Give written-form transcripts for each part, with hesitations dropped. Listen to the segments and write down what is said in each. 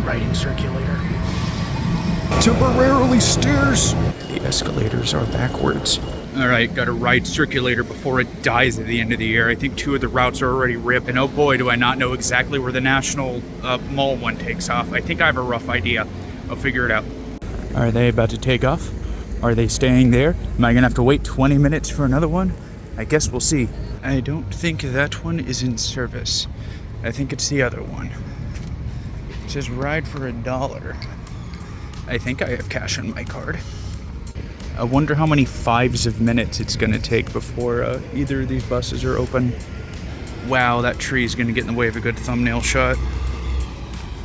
riding circulator. Temporarily steers! The escalators are backwards. Alright, gotta ride circulator before it dies at the end of the year. I think 2 of the routes are already ripped, and oh boy, do I not know exactly where the National Mall one takes off. I think I have a rough idea. I'll figure it out. Are they about to take off? Are they staying there? Am I gonna have to wait 20 minutes for another one? I guess we'll see. I don't think that one is in service. I think it's the other one. It says ride for $1. I think I have cash on my card. I wonder how many 5s of minutes it's gonna take before either of these buses are open. Wow, that tree is gonna get in the way of a good thumbnail shot.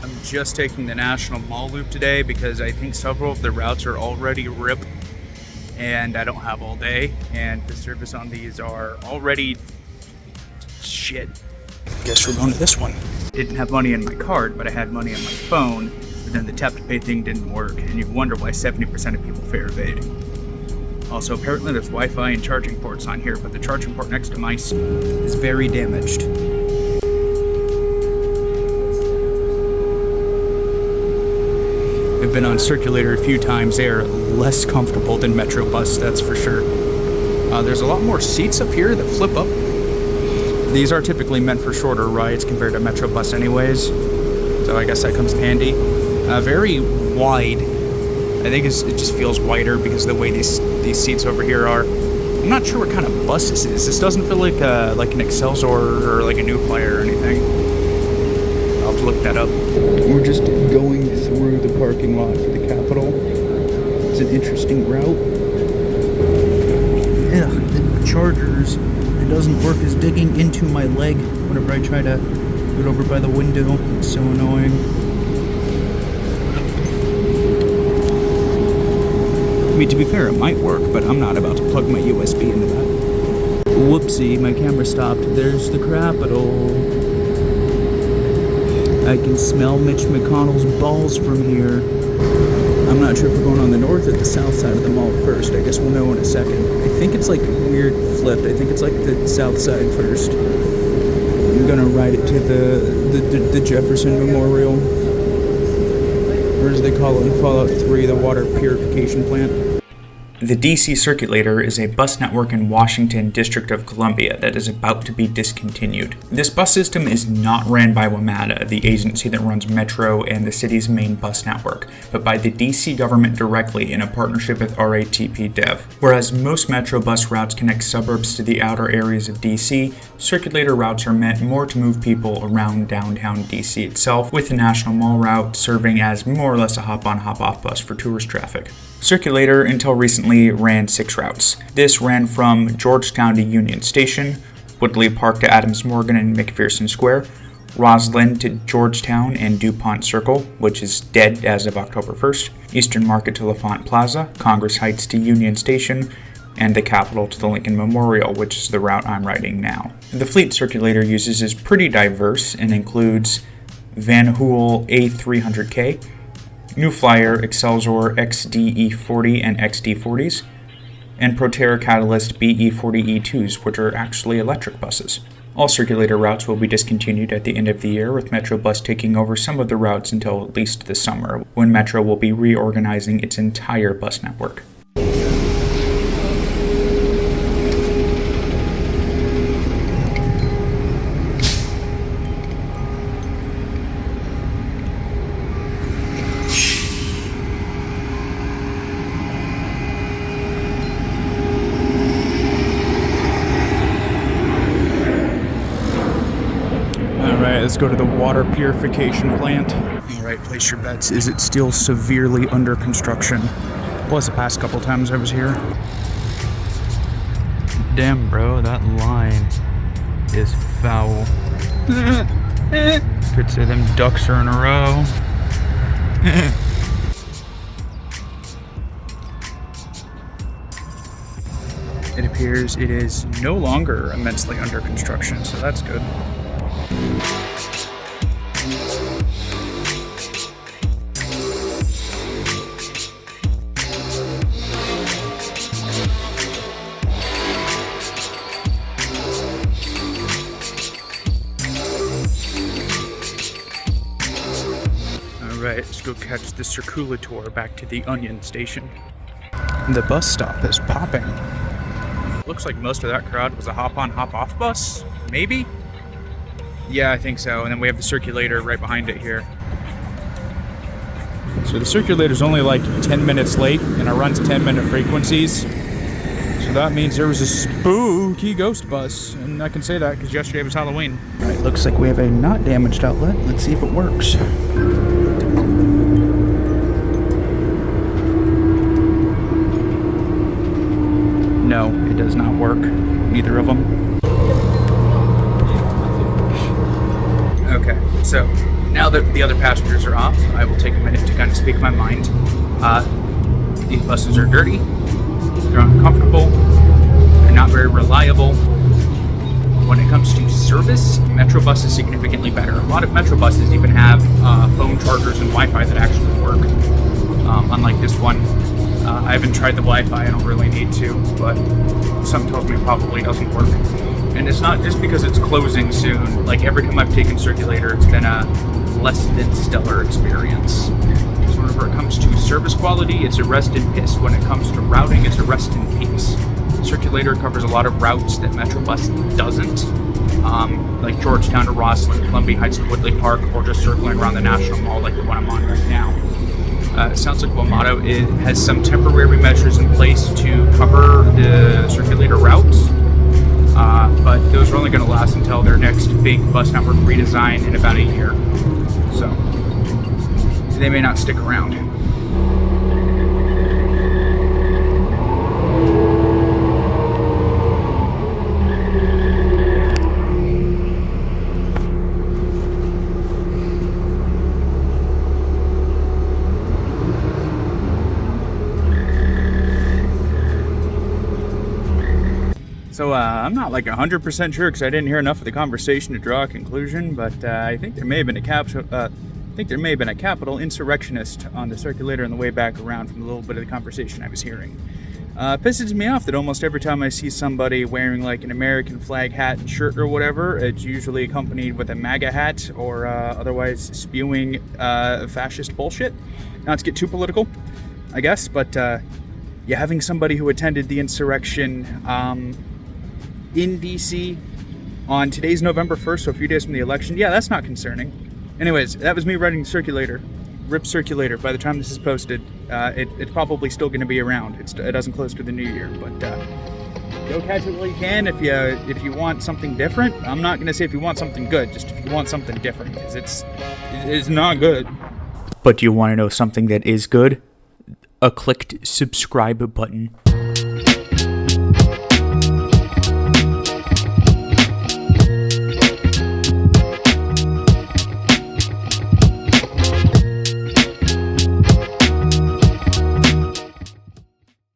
I'm just taking the National Mall loop today because I think several of the routes are already ripped and I don't have all day, and the service on these are already shit. Guess we're going to this one. Didn't have money in my card, but I had money on my phone, but then the tap to pay thing didn't work, and you wonder why 70% of people fare evade. Also, apparently there's Wi-Fi and charging ports on here, but the charging port next to mine is very damaged. I've been on circulator a few times. They are less comfortable than Metro bus, that's for sure. There's a lot more seats up here that flip up. These are typically meant for shorter rides compared to Metro bus anyways, so I guess that comes in handy. Very wide. I think it just feels wider because of the way these seats over here are. I'm not sure what kind of bus this is. This doesn't feel like an Excelsior or like a New Flyer or anything. I'll have to look that up. We're just going through the parking lot for the Capitol. It's an interesting route. Yeah, the chargers, it doesn't work as digging into my leg whenever I try to get over by the window. It's so annoying. I mean, to be fair, it might work, but I'm not about to plug my USB into that. Whoopsie, my camera stopped. There's the Capitol. I can smell Mitch McConnell's balls from here. I'm not sure if we're going on the north or the south side of the mall first. I guess we'll know in a second. I think it's like weird flipped. I think it's like the south side first. I'm gonna ride it to the Jefferson Memorial. Or as they call it in Fallout 3, the water purification plant. The DC Circulator is a bus network in Washington, District of Columbia, that is about to be discontinued. This bus system is not ran by WMATA, the agency that runs Metro and the city's main bus network, but by the DC government directly in a partnership with RATP Dev. Whereas most Metro bus routes connect suburbs to the outer areas of DC, Circulator routes are meant more to move people around downtown DC itself, with the National Mall route serving as more or less a hop-on, hop-off bus for tourist traffic. Circulator, until recently, ran 6 routes. This ran from Georgetown to Union Station, Woodley Park to Adams Morgan and McPherson Square, Roslyn to Georgetown and DuPont Circle, which is dead as of October 1st, Eastern Market to LaFont Plaza, Congress Heights to Union Station, and the Capitol to the Lincoln Memorial, which is the route I'm riding now. The fleet Circulator uses is pretty diverse and includes Van Hool A300K, New Flyer, Excelsior XDE40 and XD40s, and Proterra Catalyst BE40E2s, which are actually electric buses. All Circulator routes will be discontinued at the end of the year, with Metro Bus taking over some of the routes until at least the summer, when Metro will be reorganizing its entire bus network. Let's go to the water purification plant. Alright, place your bets. Is it still severely under construction? Was the past couple times I was here. Damn, bro, that line is foul. Could say them ducks are in a row. It appears it is no longer immensely under construction, so that's good. Alright, let's go catch the Circulator back to the Onion Station. The bus stop is popping. Looks like most of that crowd was a hop-on, hop-off bus? Maybe? Yeah, I think so. And then we have the Circulator right behind it here. So the Circulator's only like 10 minutes late, and it runs 10-minute frequencies. So that means there was a spooky ghost bus, and I can say that because yesterday was Halloween. Alright, looks like we have a not damaged outlet. Let's see if it works. No, it does not work. Neither of them. Okay, so now that the other passengers are off, I will take a minute to kind of speak my mind. These buses are dirty, they're uncomfortable, they're not very reliable. When it comes to service, Metrobus is significantly better. A lot of Metrobuses even have phone chargers and Wi-Fi that actually work, unlike this one. I haven't tried the Wi-Fi, I don't really need to, but something tells me it probably doesn't work. And it's not just because it's closing soon. Like, every time I've taken Circulator, it's been a less than stellar experience. So whenever it comes to service quality, it's a rest in piss. When it comes to routing, it's a rest in peace. Circulator covers a lot of routes that Metrobus doesn't, like Georgetown to Rosslyn, Columbia Heights to Woodley Park, or just circling around the National Mall like the one I'm on right now. It sounds like Wamato has some temporary measures in place to cover the Circulator routes, but those are only going to last until their next big bus network redesign in about a year. So they may not stick around. So I'm not like 100% sure because I didn't hear enough of the conversation to draw a conclusion, but I think there may have been a capital insurrectionist on the Circulator on the way back around from a little bit of the conversation I was hearing. Pisses me off that almost every time I see somebody wearing like an American flag hat and shirt or whatever, it's usually accompanied with a MAGA hat or otherwise spewing fascist bullshit. Not to get too political, I guess, but yeah, having somebody who attended the insurrection in DC on today's November 1st, so a few days from the election, yeah, that's not concerning. Anyways, that was me writing Circulator. RIP Circulator. By the time this is posted, it's probably still going to be around. It doesn't close to the new year, but go catch it while you can. If you want something different, I'm not going to say if you want something good, just if you want something different, because it's not good. But do you want to know something that is good? A clicked subscribe button.